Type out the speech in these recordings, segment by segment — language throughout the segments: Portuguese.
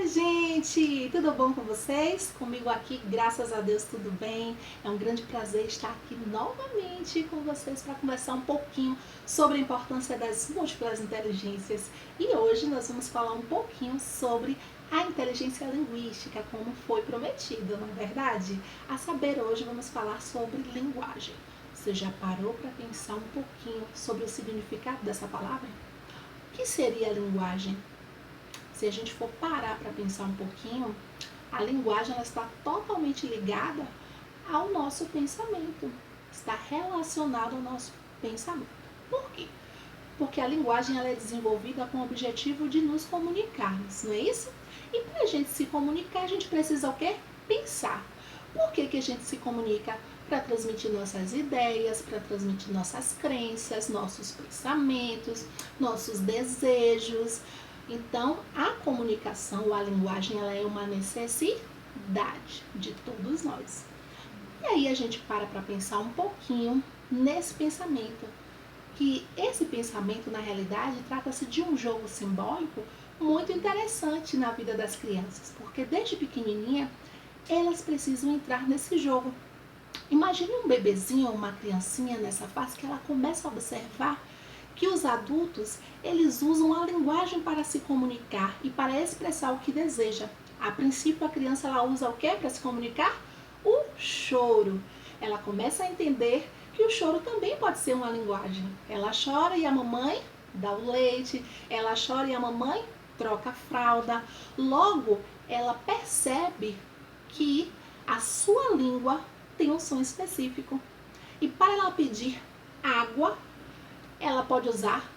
gente! Tudo bom com vocês? Comigo aqui, graças a Deus, tudo bem. É um grande prazer estar aqui novamente com vocês para conversar um pouquinho sobre a importância das múltiplas inteligências. E hoje nós vamos falar um pouquinho sobre a inteligência linguística, como foi prometido, não é verdade? A saber, hoje vamos falar sobre linguagem. Você já parou para pensar um pouquinho sobre o significado dessa palavra? O que seria a linguagem? Se a gente for parar para pensar um pouquinho, a linguagem ela está totalmente ligada ao nosso pensamento, está relacionada ao nosso pensamento. Por quê? Porque a linguagem ela é desenvolvida com o objetivo de nos comunicarmos, não é isso? E para a gente se comunicar, a gente precisa o quê? Pensar. Por que a gente se comunica? Para transmitir nossas ideias, para transmitir nossas crenças, nossos pensamentos, nossos desejos. Então, a comunicação, a linguagem, ela é uma necessidade de todos nós. E aí a gente para pensar um pouquinho nesse pensamento, que esse pensamento, na realidade, trata-se de um jogo simbólico muito interessante na vida das crianças, porque desde pequenininha, elas precisam entrar nesse jogo. Imagine um bebezinho ou uma criancinha nessa fase que ela começa a observar que os adultos, eles usam a linguagem para se comunicar e para expressar o que deseja. A princípio, a criança ela usa o que para se comunicar? O choro. Ela começa a entender que o choro também pode ser uma linguagem. Ela chora e a mamãe dá o leite, ela chora e a mamãe troca a fralda. Logo, ela percebe que a sua língua tem um som específico. E para ela pedir água, ela pode usar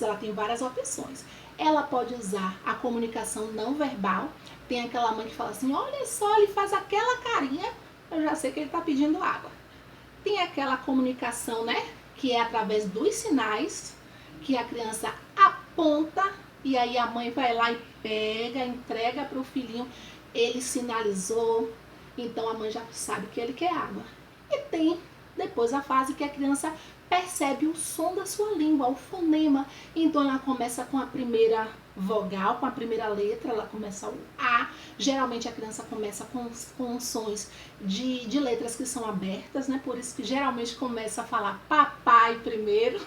ela tem várias opções. Ela pode usar a comunicação não verbal. Tem aquela mãe que fala assim, olha só, ele faz aquela carinha, eu já sei que ele está pedindo água. Tem aquela comunicação, né, que é através dos sinais, que a criança aponta e aí a mãe vai lá e pega, entrega para o filhinho, ele sinalizou, então a mãe já sabe que ele quer água. E tem depois a fase que a criança percebe o som da sua língua, o fonema. Então ela começa com a primeira vogal, com a primeira letra, ela começa o A. Geralmente a criança começa com sons de letras que são abertas, né? Por isso que geralmente começa a falar papai primeiro.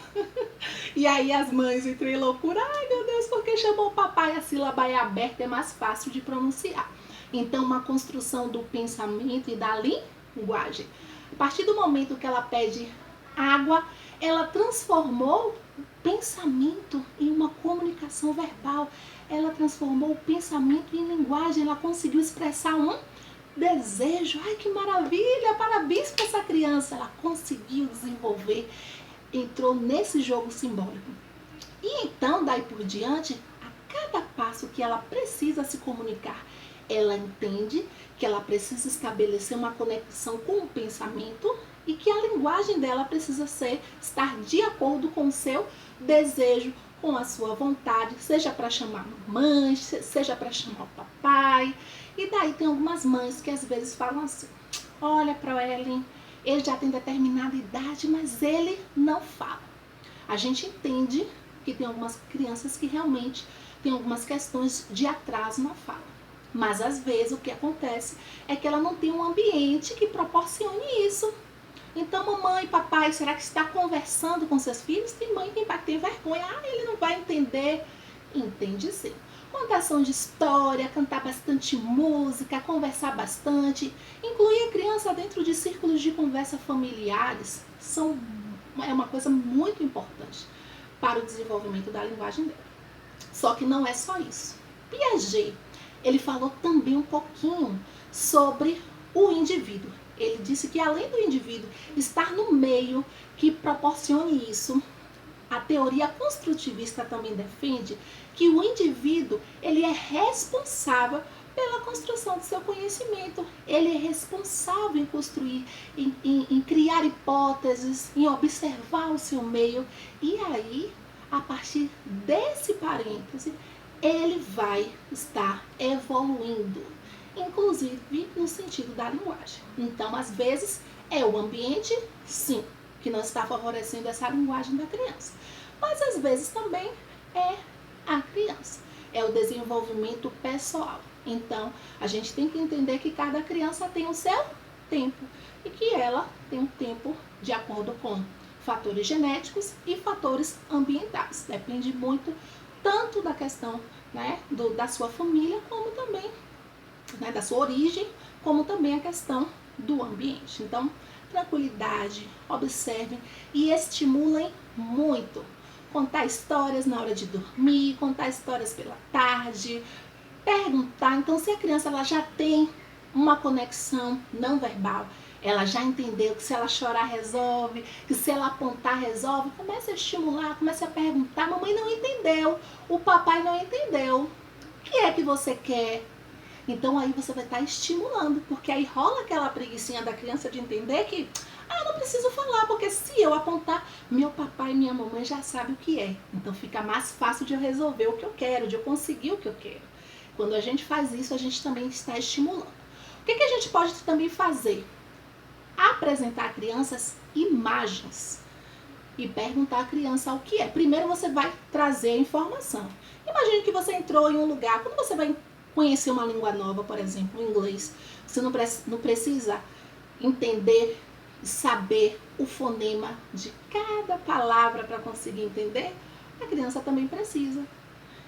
E aí as mães entram em loucura, ai meu Deus, porque chamou papai? A sílaba é aberta, é mais fácil de pronunciar. Então uma construção do pensamento e da linguagem. A partir do momento que ela pede água, ela transformou o pensamento em uma comunicação verbal. Ela transformou o pensamento em linguagem. Ela conseguiu expressar um desejo. Ai, que maravilha! Parabéns para essa criança. Ela conseguiu desenvolver, entrou nesse jogo simbólico. E então, daí por diante, a cada passo que ela precisa se comunicar, ela entende que ela precisa estabelecer uma conexão com o pensamento e que a linguagem dela precisa estar de acordo com o seu desejo, com a sua vontade, seja para chamar a mamãe, seja para chamar o papai. E daí tem algumas mães que às vezes falam assim, olha para o Ellen, ele já tem determinada idade, mas ele não fala. A gente entende que tem algumas crianças que realmente têm algumas questões de atraso na fala. Mas às vezes o que acontece é que ela não tem um ambiente que proporcione isso. Então, mamãe, papai, será que está conversando com seus filhos? Tem mãe, tem pai que tem vergonha. Ah, ele não vai entender. Entende sim. Contação de história, cantar bastante música, conversar bastante. Incluir a criança dentro de círculos de conversa familiares é uma coisa muito importante para o desenvolvimento da linguagem dela. Só que não é só isso. Piaget, ele falou também um pouquinho sobre o indivíduo. Ele disse que além do indivíduo estar no meio que proporcione isso, a teoria construtivista também defende que o indivíduo ele é responsável pela construção do seu conhecimento. Ele é responsável em construir, em criar hipóteses, em observar o seu meio. E aí, a partir desse parêntese, ele vai estar evoluindo, inclusive no sentido da linguagem. Então, às vezes, é o ambiente, sim, que não está favorecendo essa linguagem da criança. Mas, às vezes, também é a criança. é o desenvolvimento pessoal. Então, a gente tem que entender que cada criança tem o seu tempo e que ela tem um tempo de acordo com fatores genéticos e fatores ambientais. Depende muito tanto da questão, né, da sua família, como também, né, da sua origem, como também a questão do ambiente. Então, tranquilidade, observem e estimulem muito. Contar histórias na hora de dormir, contar histórias pela tarde, perguntar. Então, se a criança ela já tem uma conexão não verbal, ela já entendeu que se ela chorar resolve, que se ela apontar resolve, comece a estimular, comece a perguntar. Mamãe não entendeu, o papai não entendeu, o que é que você quer? Então aí você vai estar estimulando, porque aí rola aquela preguicinha da criança de entender que eu não preciso falar, porque se eu apontar, meu papai e minha mamãe já sabem o que é. Então fica mais fácil de eu resolver o que eu quero, de eu conseguir o que eu quero. Quando a gente faz isso, a gente também está estimulando. O que a gente pode também fazer? Apresentar a crianças imagens e perguntar à criança o que é. Primeiro você vai trazer a informação. Imagine que você entrou em um lugar, quando você vai conhecer uma língua nova, por exemplo, o inglês, você não precisa entender e saber o fonema de cada palavra para conseguir entender. A criança também precisa.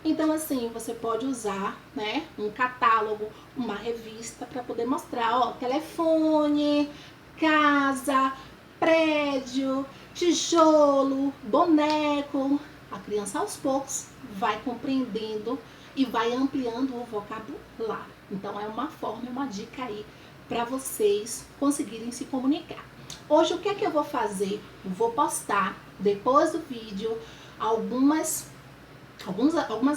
Então, assim, você pode usar, né, um catálogo, uma revista para poder mostrar, ó, telefone, casa, prédio, tijolo, boneco. A criança aos poucos vai compreendendo e vai ampliando o vocabulário. Então é uma forma, uma dica aí para vocês conseguirem se comunicar. Hoje o que é que eu vou fazer? Vou postar depois do vídeo algumas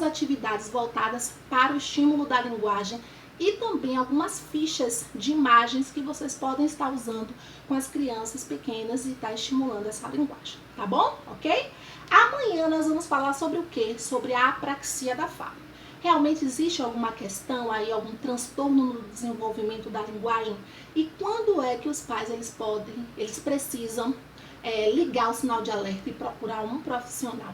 atividades voltadas para o estímulo da linguagem e também algumas fichas de imagens que vocês podem estar usando com as crianças pequenas e estar estimulando essa linguagem, tá bom? Ok? Amanhã nós vamos falar sobre o quê? Sobre a apraxia da fala. Realmente existe alguma questão aí, algum transtorno no desenvolvimento da linguagem? E quando é que os pais eles precisam ligar o sinal de alerta e procurar um profissional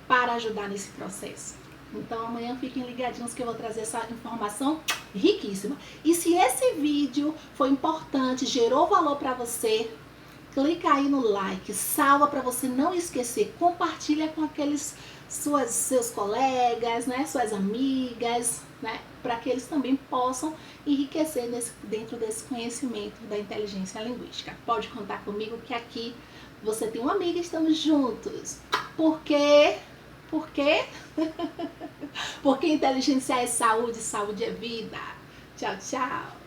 para ajudar nesse processo? Então amanhã fiquem ligadinhos que eu vou trazer essa informação riquíssima. E se esse vídeo foi importante, gerou valor para você, clica aí no like, salva para você não esquecer, compartilha com seus colegas, né, suas amigas, né, para que eles também possam enriquecer dentro desse conhecimento da inteligência linguística. Pode contar comigo que aqui você tem uma amiga e estamos juntos. Por quê? Por quê? Porque inteligência é saúde, saúde é vida. Tchau, tchau.